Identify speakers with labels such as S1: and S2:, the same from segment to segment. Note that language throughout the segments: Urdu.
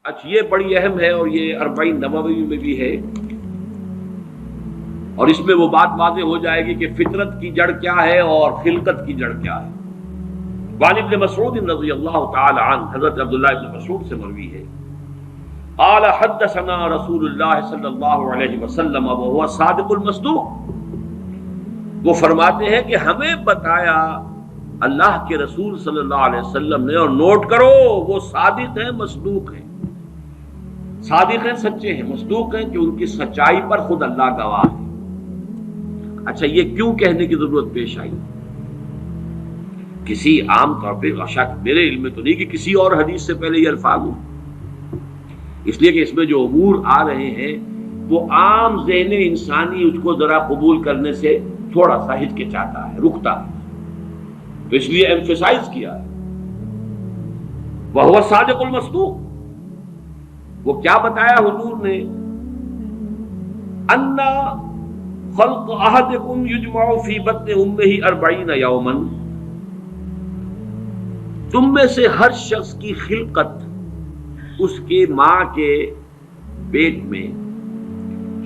S1: اچھا یہ بڑی اہم ہے اور یہ 40 نووی میں بھی ہے، اور اس میں وہ بات واضح ہو جائے گی کہ فطرت کی جڑ کیا ہے اور خلقت کی جڑ کیا ہے۔ وعن ابن مسعود رضی اللہ تعالی عنہ، حضرت عبداللہ ابن مسعود سے مروی ہے، قال حدثنا رسول اللہ صلی اللہ علیہ وسلم وهو صادق المصدوق، وہ فرماتے ہیں کہ ہمیں بتایا اللہ کے رسول صلی اللہ علیہ وسلم نے، اور نوٹ کرو وہ صادق ہیں مصدوق ہیں، صادق ہیں سچے ہیں، مصدوق ہیں کہ ان کی سچائی پر خود اللہ گواہ ہے۔ اچھا یہ کیوں کہنے کی ضرورت پیش آئی؟ کسی عام طور پہ شک میرے علم میں تو نہیں کہ کسی اور حدیث سے پہلے یہ الفاظ ہوں، اس لیے کہ اس میں جو امور آ رہے ہیں وہ عام ذہن انسانی اس کو ذرا قبول کرنے سے تھوڑا سا ہچکچاتا ہے، رکتا ہے، تو اس لیے ایمفیسائز کیا ہے وَهُوَ الصَّادِقُ الْمَصْدُوقُ۔ وہ کیا بتایا حضور نے؟ اَنَّ خَلْقَ أَحَدِكُمْ يُجْمَعُ فِي بَطْنِ أُمِّهِ 40 يَوْمًا، تم میں سے ہر شخص کی خلقت اس کے ماں کے پیٹ میں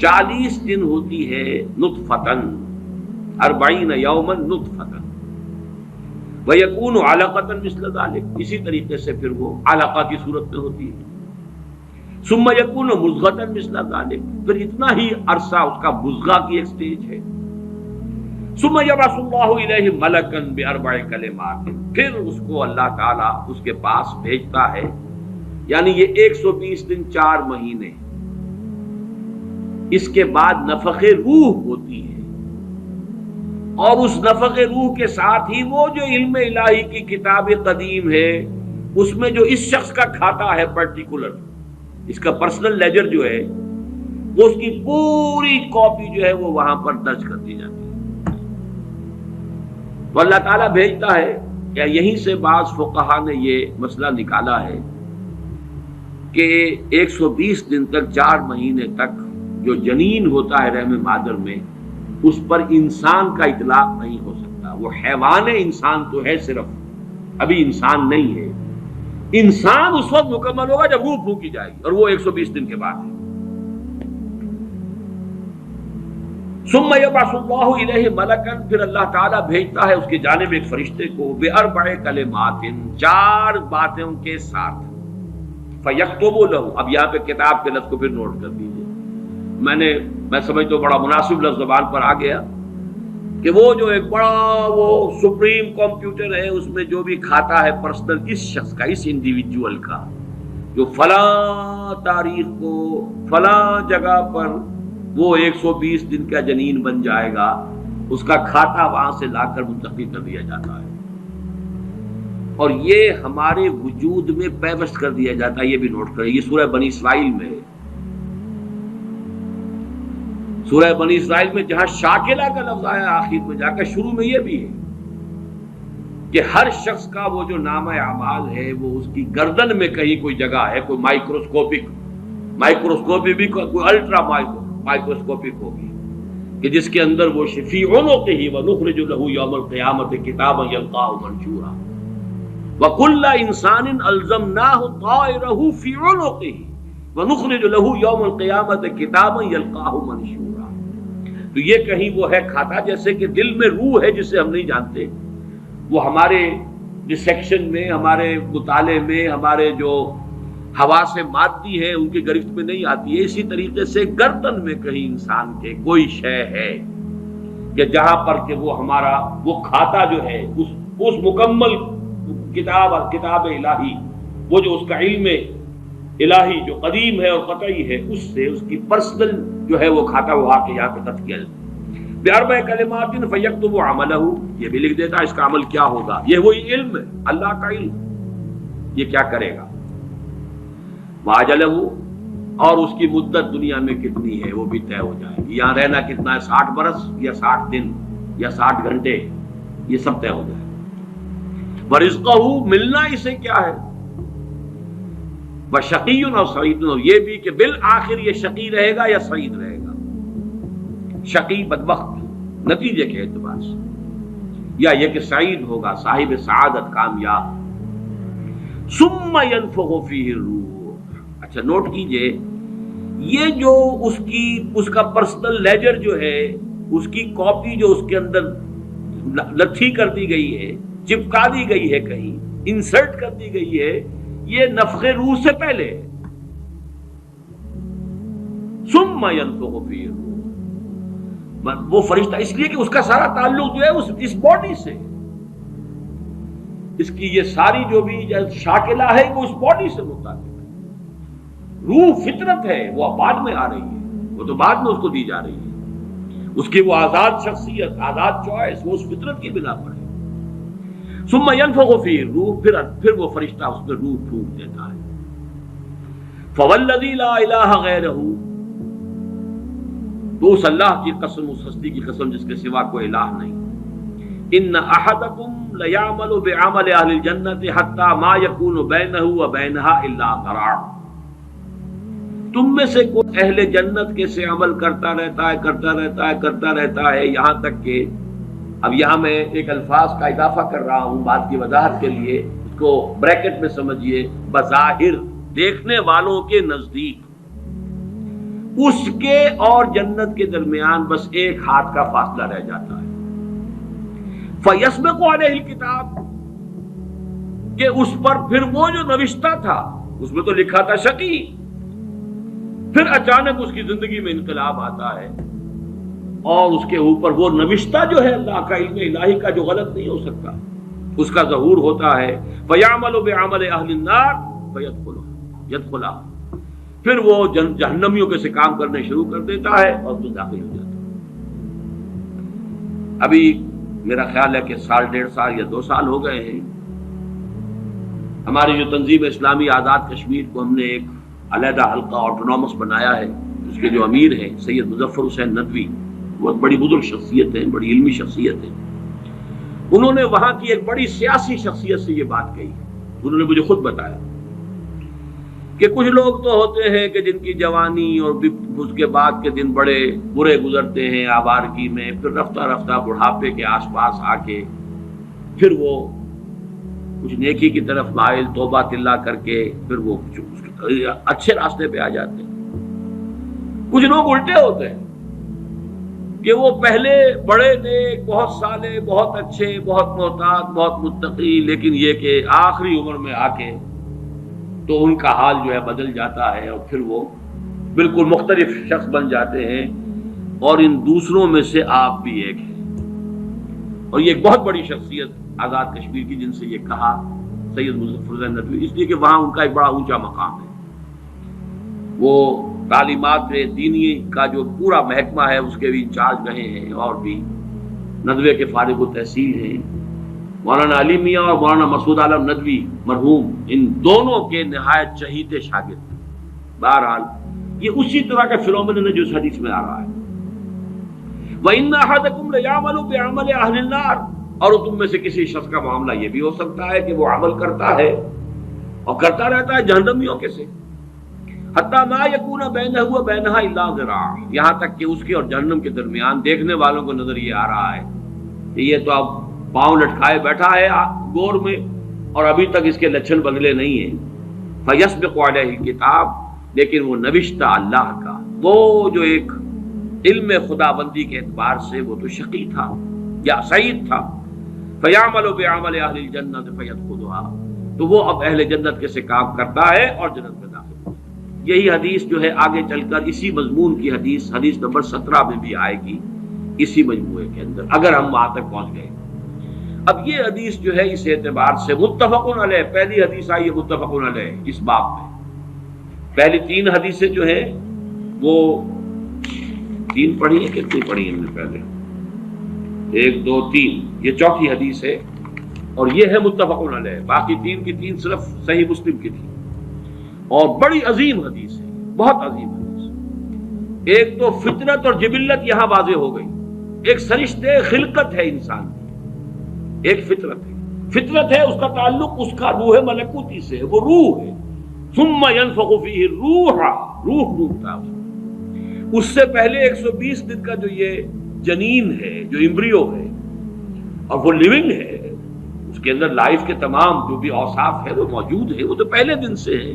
S1: 40 دن ہوتی ہے، نطفتن 40 یوما نطفتن، ویکون علقۃ مثل ذلک، اسی طریقے سے پھر وہ علقہ کی صورت میں ہوتی ہے، ثم یکون مضغۃ مثل ذلک، پھر اتنا ہی عرصہ اس کا مضغہ کی ایک سٹیج ہے، ثم یبعث اللہ الیہ ملکا باربع کلمات، پھر اس کو اللہ تعالیٰ اس کے پاس بھیجتا ہے، یعنی یہ 120 دن 4 مہینے، اس کے بعد نفخ روح ہوتی ہے، اور اس نفخ روح کے ساتھ ہی وہ جو علم الہی کی کتاب قدیم ہے اس میں جو اس شخص کا کھاتا ہے پرٹیکولر، اس کا پرسنل لیجر جو ہے، وہ اس کی پوری کاپی جو ہے وہ وہاں پر درج کر دی جاتی ہے، تو اللہ تعالیٰ بھیجتا ہے۔ کیا یہیں سے بعض فقہا نے یہ مسئلہ نکالا ہے کہ 120 دن تک 4 مہینے تک جو جنین ہوتا ہے رحم مادر میں، اس پر انسان کا اطلاق نہیں ہو سکتا، وہ حیوان انسان تو ہے صرف، ابھی انسان نہیں ہے، انسان اس وقت مکمل ہوگا جب روح پھونکی جائے گی، اور وہ 120 دن کے بعد ہے۔ ثم یبعث اللہ الیہ ملکا، پھر اللہ تعالیٰ بھیجتا ہے اس کی جانب ایک فرشتے کو، باربع کلمات، 4 باتوں کے ساتھ، فیکتب لہ، اب یہاں پہ کتاب کے لفظ کو پھر نوٹ کر دیجیے، میں سمجھتا ہوں بڑا مناسب لفظ زبان پر آ گیا کہ وہ جو ایک بڑا وہ سپریم کمپیوٹر ہے، اس میں جو بھی کھاتا ہے پرسنل اس شخص کا، اس انڈیویجول کا، جو فلاں تاریخ کو فلاں جگہ پر وہ 120 دن کا جنین بن جائے گا، اس کا کھاتا وہاں سے لا کر منتقل کر دیا جاتا ہے، اور یہ ہمارے وجود میں پیوست کر دیا جاتا ہے۔ یہ بھی نوٹ کریں، یہ سورہ بنی اسرائیل میں ہے، سورہ بنی اسرائیل میں جہاں شاکلہ کا لفظ آیا آخر میں جا کر، شروع میں یہ بھی ہے کہ ہر شخص کا وہ جو نامہ اعمال ہے وہ اس کی گردن میں کہیں کوئی جگہ ہے، کوئی مائکروسکوپی بھی کوئی الٹرا مائکروسکوپک ہوگی، کہ جس کے اندر وہ فی عنقہ ونخرج لہ یوم القیامۃ کتابا یلقاہ منشورا وکل انسان الزمناہ طائرہ فی عنقہ ونخرج لہ یوم القیامۃ کتابا یلقاہ منشورا۔ تو یہ کہیں وہ ہے کھاتا، جیسے کہ دل میں روح ہے جسے ہم نہیں جانتے، وہ ہمارے ڈسیکشن میں، ہمارے مطالعے میں، ہمارے جو حواس مادی ہے ان کی گرفت میں نہیں آتی ہے، اسی طریقے سے گردن میں کہیں انسان کے کوئی شے ہے کہ جہاں پر کہ وہ ہمارا وہ کھاتا جو ہے اس مکمل کتاب الہی، وہ جو اس کا علم الہی جو قدیم ہے اور قطعی ہے، اس سے اس کی پرسنل جو ہے وہ کھاتا وہ آ کے یہاں پہ خط کیا جاتا، باربع کلمات فیکتب عملہ، یہ بھی لکھ دیتا ہے اس کا عمل کیا ہوگا، یہ وہی علم ہے، اللہ کا علم، یہ کیا کرے گا، واجلہ، اور اس کی مدت دنیا میں کتنی ہے وہ بھی طے ہو جائے گی، یہاں رہنا کتنا ہے، 60 برس یا 60 دن یا 60 گھنٹے، یہ سب طے ہو جائے گا، ورزقہ، ملنا اسے کیا ہے، وشقی اور سعید، اور یہ بھی کہ بالآخر یہ شقی رہے گا یا سعید رہے گا، شقی بدبخت نتیجے کے اعتبار سے، یا یہ کہ سعید ہوگا، صاحب سعادت، کامیاب۔ ثم ينفخ فیہ الروح، اچھا نوٹ کیجئے، یہ جو اس کا پرسنل لیجر جو ہے، اس کی کاپی جو اس کے اندر لتھی کر دی گئی ہے، چپکا دی گئی ہے، کہیں انسرٹ کر دی گئی ہے، یہ نفخ روح سے پہلے ہے۔ ثم ينفخ فيه الروح، وہ فرشتہ اس لیے کہ اس کا سارا تعلق جو ہے اس باڈی سے، اس کی یہ ساری جو بھی شاکلہ ہے وہ اس باڈی سے متعلق ہے۔ روح فطرت ہے، وہ بعد میں آ رہی ہے، وہ تو بعد میں اس کو دی جا رہی ہے، اس کی وہ آزاد شخصیت، آزاد چوائس، وہ اس فطرت کی بنا پر ہے۔ ثم ينفخ فيه الروح، پھر وہ فرشتہ اس میں روح پھونک دیتا ہے۔ فوالذی لا الہ غیرہ، تو اس اللہ کی قسم، اس ہستی کی قسم جس کے سوا کوئی الہ نہیں، ان احدکم لیعمل بعمل اہل الجنۃ حتی ما یکون بینہ وبینہا الا ذراع، تم میں سے کوئی اہل جنت کے سے عمل کرتا رہتا ہے یہاں تک کہ، اب یہاں میں ایک الفاظ کا اضافہ کر رہا ہوں بات کی وضاحت کے لیے، اس کو بریکٹ میں سمجھیے، بظاہر دیکھنے والوں کے نزدیک اس کے اور جنت کے درمیان بس ایک ہاتھ کا فاصلہ رہ جاتا ہے۔ فَيَسْبِقُ عَلَيْهِ الْكِتَابُ، کہ اس پر پھر وہ جو نوشتہ تھا، اس میں تو لکھا تھا شقی، پھر اچانک اس کی زندگی میں انقلاب آتا ہے اور اس کے اوپر وہ نوشتہ جو ہے اللہ کا علم الہی کا جو غلط نہیں ہو سکتا، اس کا ظہور ہوتا ہے۔ فَيَعْمَلُ بِعَمَلِ أَهْلِ النَّارِ فَيَدْخُلُهَا، پھر وہ جہنمیوں کے سے کام کرنے شروع کر دیتا ہے اور تو داخل ہو جاتا ہے۔ ابھی میرا خیال ہے کہ سال 1.5 سال یا 2 سال ہو گئے ہیں، ہماری جو تنظیم اسلامی آزاد کشمیر کو ہم نے ایک علیحدہ حلقہ آٹونومس بنایا ہے، اس کے جو امیر ہیں سید مظفر حسین ندوی، بہت بڑی بزرگ شخصیت ہیں، بڑی علمی شخصیت ہیں، انہوں نے وہاں کی ایک بڑی سیاسی شخصیت سے یہ بات کہی، انہوں نے مجھے خود بتایا کہ کچھ لوگ تو ہوتے ہیں کہ جن کی جوانی اور اس کے بعد کے دن بڑے برے گزرتے ہیں آوارگی میں، پھر رفتہ رفتہ بڑھاپے کے آس پاس آ کے پھر وہ کچھ نیکی کی طرف مائل، توبہ تلا کر کے پھر وہ اچھے راستے پہ آ جاتے ہیں۔ کچھ لوگ الٹے ہوتے ہیں کہ وہ پہلے بڑے نیک، بہت صالح، بہت اچھے، بہت محتاط، بہت متقی، لیکن یہ کہ آخری عمر میں آ کے تو ان کا حال جو ہے بدل جاتا ہے اور پھر وہ بالکل مختلف شخص بن جاتے ہیں، اور ان دوسروں میں سے آپ بھی ایک ہیں۔ اور یہ ایک بہت بڑی شخصیت آزاد کشمیر کی، جن سے یہ کہا سید مظفر حسین ندوی، اس لیے کہ وہاں ان کا ایک بڑا اونچا مقام ہے، وہ تعلیمات دینی کا جو پورا محکمہ ہے اس کے بھی انچارج رہے ہیں، اور بھی ندوے کے فارغ التحصیل ہیں۔ مولانا علی میاں اور مولانا مسعود عالم ندوی مرحوم، ان دونوں کے نہایت چہیتے شاگرد ہیں۔ بہرحال یہ اسی طرح کا فنومینن ہے جو اس حدیث میں آ رہا ہے۔ وَإِنَّ أَحَدَكُمْ لَيَعْمَلُ بِعَمَلِ أَهْلِ النَّارِ، اور تم میں سے کسی شخص کا معاملہ یہ بھی ہو سکتا ہے کہ وہ عمل کرتا ہے اور کرتا رہتا ہے جہنمیوں کے سے، حتیٰ مَا يَكُونَ بَيْنَهُ وَبَيْنَهَا إِلَّا ذِرَاعٌ، یہاں تک کہ اس کے اور جہنم کے درمیان دیکھنے والوں کو نظر یہ آ رہا ہے کہ یہ تو اب پاؤں لٹکائے بیٹھا ہے گور میں اور ابھی تک اس کے لچھن بدلے نہیں ہیں۔ فَيَسْبِقُ عَلَيْهِ الْكِتَابُ، لیکن وہ نوشتہ اللہ کا، وہ جو ایک علم خدا بندی کے اعتبار سے وہ تو شقی تھا یا سعید تھا۔ فَيَعْمَلُ بِعَمَلِ أَهْلِ الْجَنَّةِ فَيَدْخُلُهَا، تو وہ اب اہل جنت کے سے کام کرتا ہے اور جنت میں داخل ہوتا ہے۔ یہی حدیث جو ہے آگے چل کر اسی مضمون کی حدیث نمبر 17 میں بھی آئے گی، اسی مجموعے کے اندر، اگر ہم وہاں تک پہنچ گئے۔ اب یہ حدیث جو ہے اس اعتبار سے متفقن علیہ، پہلی حدیث آئی ہے متفقن علیہ اس باب میں۔ پہلی 3 حدیثیں جو ہیں وہ 3 پڑھی ہیں، کتنی پڑھی ہیں ہم نے پہلے؟ 1 2 3، یہ چوتھی حدیث ہے اور یہ ہے متفقن علیہ، باقی 3 کی 3 صرف صحیح مسلم کی تھی، اور بڑی عظیم حدیث ہے، بہت عظیم حدیث۔ ایک تو فطرت اور جبلت یہاں واضح ہو گئی، ایک سرشتے خلقت ہے انسان کی، ایک فطرت ہے، اس کا تعلق اس کا روح ملکوتی سے، وہ روح ہے۔ ثم ينفخ فيه الروح، روح ڈوبتا ہے اس سے پہلے 120 دن کا جو یہ جنین ہے، جو امبریو ہے، اور وہ لیونگ ہے، اس کے اندر لائف کے تمام جو بھی اوصاف ہے وہ موجود ہے، وہ تو پہلے دن سے ہے۔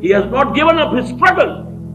S1: he has not given up his struggle,